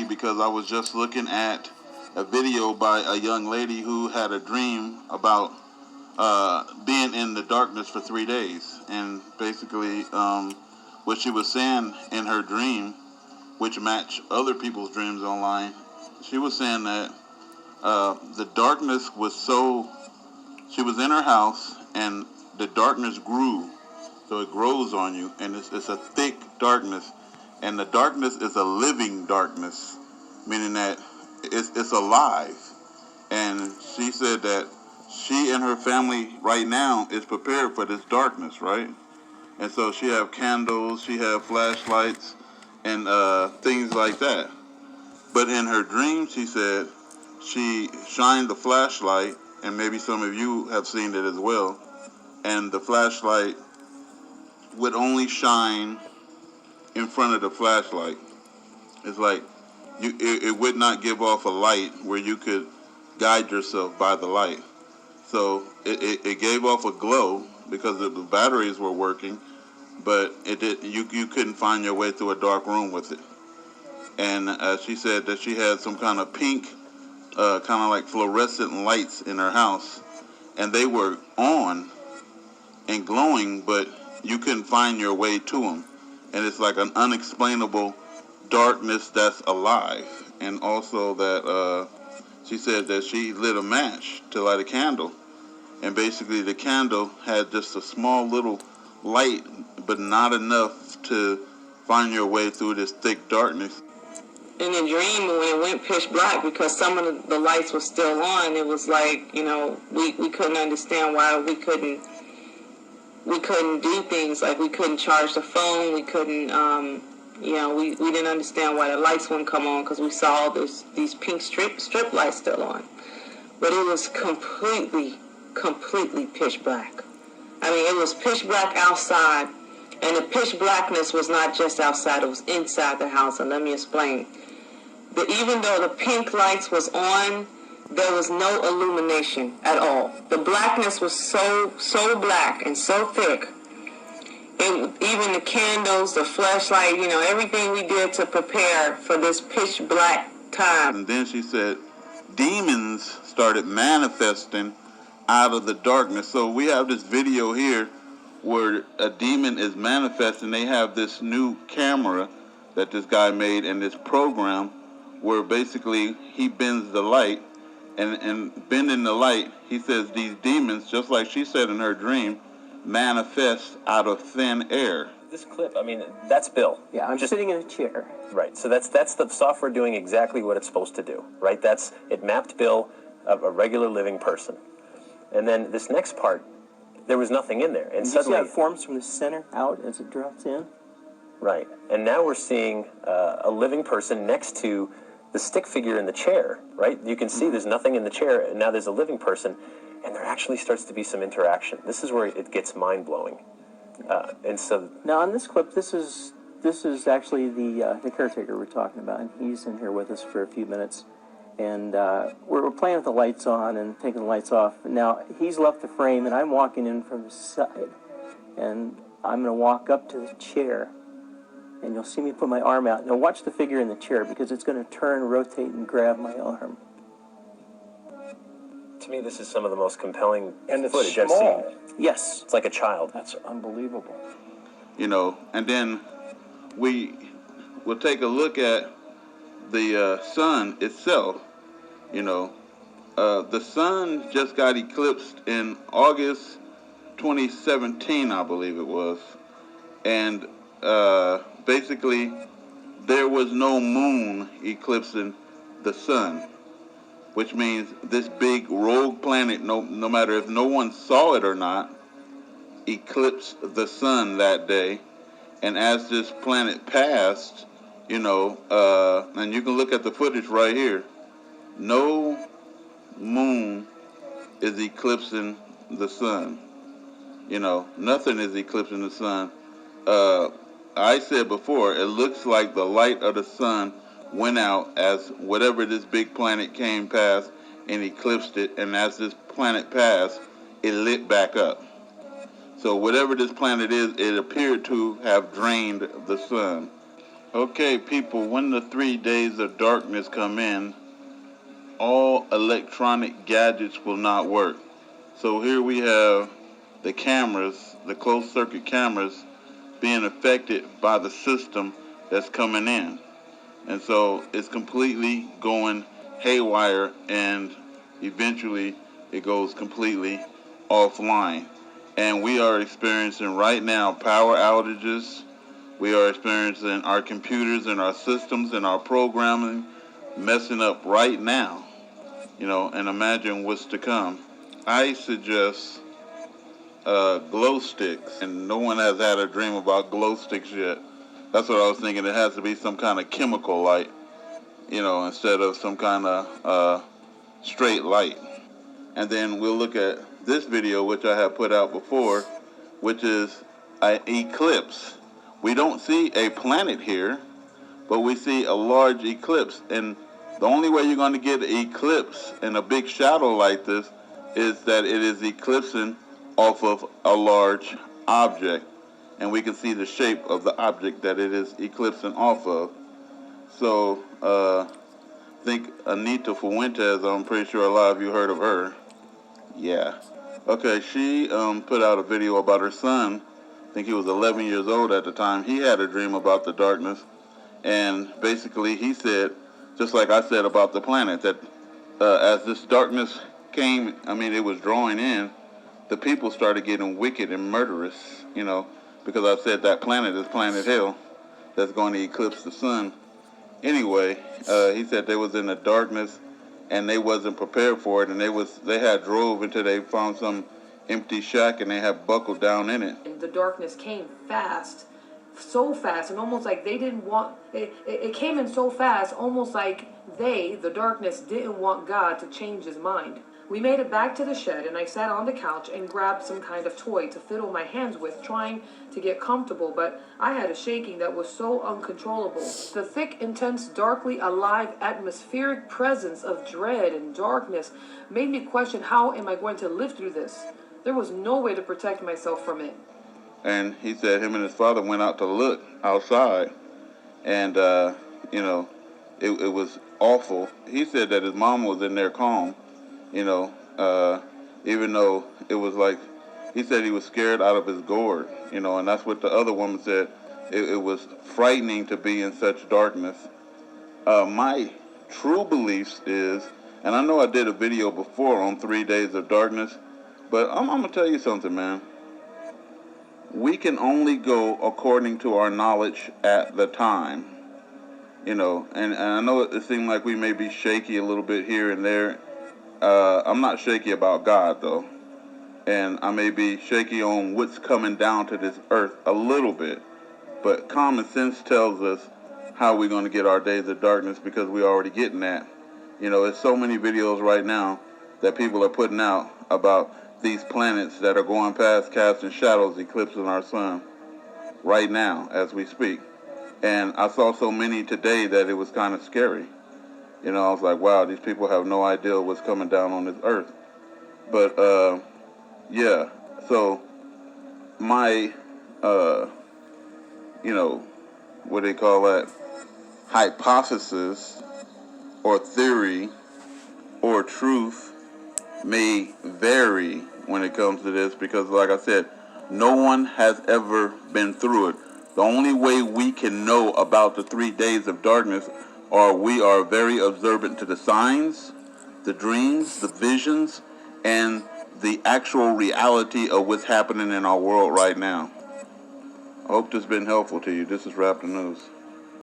because I was just looking at a video by a young lady who had a dream about being in the darkness for 3 days. And basically, what she was saying in her dream, which matched other people's dreams online, she was saying that the darkness was so... She was in her house, and the darkness grew. So it grows on you, and it's a thick darkness. And the darkness is a living darkness, meaning that it's alive. And she said that she and her family right now is prepared for this darkness, right? And so she have candles, she have flashlights, and things like that. But in her dream, she said she shined the flashlight, and maybe some of you have seen it as well, and the flashlight would only shine in front of the flashlight. It's like it would not give off a light where you could guide yourself by the light. So it gave off a glow because the batteries were working, but you couldn't find your way through a dark room with it. And she said that she had some kind of pink, kind of like fluorescent lights in her house, and they were on and glowing, but you couldn't find your way to them. And it's like an unexplainable darkness that's alive. And also that she said that she lit a match to light a candle, and basically the candle had just a small little light, but not enough to find your way through this thick darkness. In the dream, when it went pitch black, because some of the lights were still on, it was like, we couldn't understand why we couldn't do things, like we couldn't charge the phone, we couldn't, we didn't understand why the lights wouldn't come on, because we saw these pink strip lights still on. But it was completely pitch black. I mean, it was pitch black outside, and the pitch blackness was not just outside, it was inside the house, and let me explain. Even though the pink lights was on, there was no illumination at all. The blackness was so black and so thick. Even the candles, the flashlight, everything we did to prepare for this pitch black time. And then she said demons started manifesting out of the darkness. So we have this video here where a demon is manifesting. They have this new camera that this guy made in this program where basically he bends the light, and bending the light, he says these demons, just like she said in her dream, manifest out of thin air. This clip, I mean, that's Bill. Yeah, I'm just sitting in a chair. Right, so that's the software doing exactly what it's supposed to do, right? It mapped Bill, a regular living person. And then this next part, there was nothing in there. And suddenly, you see how it forms from the center out as it drops in? Right, and now we're seeing a living person next to the stick figure in the chair, right? You can see there's nothing in the chair, and now there's a living person, and there actually starts to be some interaction. This is where it gets mind-blowing. And so now on this clip, this is actually the caretaker we're talking about, and he's in here with us for a few minutes. And we're playing with the lights on and taking the lights off. Now, he's left the frame, and I'm walking in from the side. And I'm going to walk up to the chair, and you'll see me put my arm out. Now, watch the figure in the chair, because it's going to turn, rotate, and grab my arm. To me, this is some of the most compelling footage I've seen. Yes. It's like a child. That's unbelievable. And then we'll take a look at the sun itself. The sun just got eclipsed in August 2017, I believe it was. And basically, there was no moon eclipsing the sun, which means this big rogue planet, no matter if no one saw it or not, eclipsed the sun that day. And as this planet passed, and you can look at the footage right here, no moon is eclipsing the sun. Nothing is eclipsing the sun. I said before, it looks like the light of the sun went out as whatever this big planet came past and eclipsed it, and as this planet passed, it lit back up. So whatever this planet is, it appeared to have drained the sun. Okay, people, when the 3 days of darkness come in, all electronic gadgets will not work. So here we have the cameras, the closed circuit cameras, being affected by the system that's coming in. And so it's completely going haywire, and eventually it goes completely offline. And we are experiencing right now power outages. We are experiencing our computers and our systems and our programming messing up right now, and imagine what's to come. I suggest glow sticks, and no one has had a dream about glow sticks yet. That's what I was thinking. It has to be some kind of chemical light, instead of some kind of straight light. And then we'll look at this video, which I have put out before, which is an eclipse. We don't see a planet here, but we see a large eclipse. And the only way you're going to get an eclipse in a big shadow like this is that it is eclipsing off of a large object. And we can see the shape of the object that it is eclipsing off of. So, I think Anita Fuentes, I'm pretty sure a lot of you heard of her. Yeah. Okay, she put out a video about her son. I think he was 11 years old at the time. He had a dream about the darkness. And basically he said, just like I said about the planet, that as this darkness came, it was drawing in, the people started getting wicked and murderous, because I said that planet is planet hell that's going to eclipse the sun. Anyway, he said they was in the darkness and they wasn't prepared for it, and they had drove until they found some empty shack and they had buckled down in it. And the darkness came fast, so fast, and almost like they didn't want it. It came in so fast, almost like the darkness, didn't want God to change his mind. We made it back to the shed, and I sat on the couch and grabbed some kind of toy to fiddle my hands with, trying to get comfortable, but I had a shaking that was so uncontrollable. The thick, intense, darkly alive atmospheric presence of dread and darkness made me question, how am I going to live through this? There was no way to protect myself from it. And he said him and his father went out to look outside, and, it was awful. He said that his mom was in there calm, even though it was like, he said he was scared out of his gourd, and that's what the other woman said. It was frightening to be in such darkness. My true beliefs is, and I know I did a video before on 3 days of darkness, but I'm going to tell you something, man. We can only go according to our knowledge at the time, and I know it seemed like we may be shaky a little bit here and there. I'm not shaky about God, though. And I may be shaky on what's coming down to this earth a little bit. But common sense tells us how we're going to get our days of darkness, because we're already getting that. There's so many videos right now that people are putting out about these planets that are going past, casting shadows, eclipsing our sun right now as we speak. And I saw so many today that it was kind of scary. I was like, wow, these people have no idea what's coming down on this earth. But, yeah, so my, what do they call that? Hypothesis or theory or truth may vary when it comes to this, because, like I said, no one has ever been through it. The only way we can know about the 3 days of darkness we are very observant to the signs, the dreams, the visions, and the actual reality of what's happening in our world right now. I hope this has been helpful to you. This is Raptor News.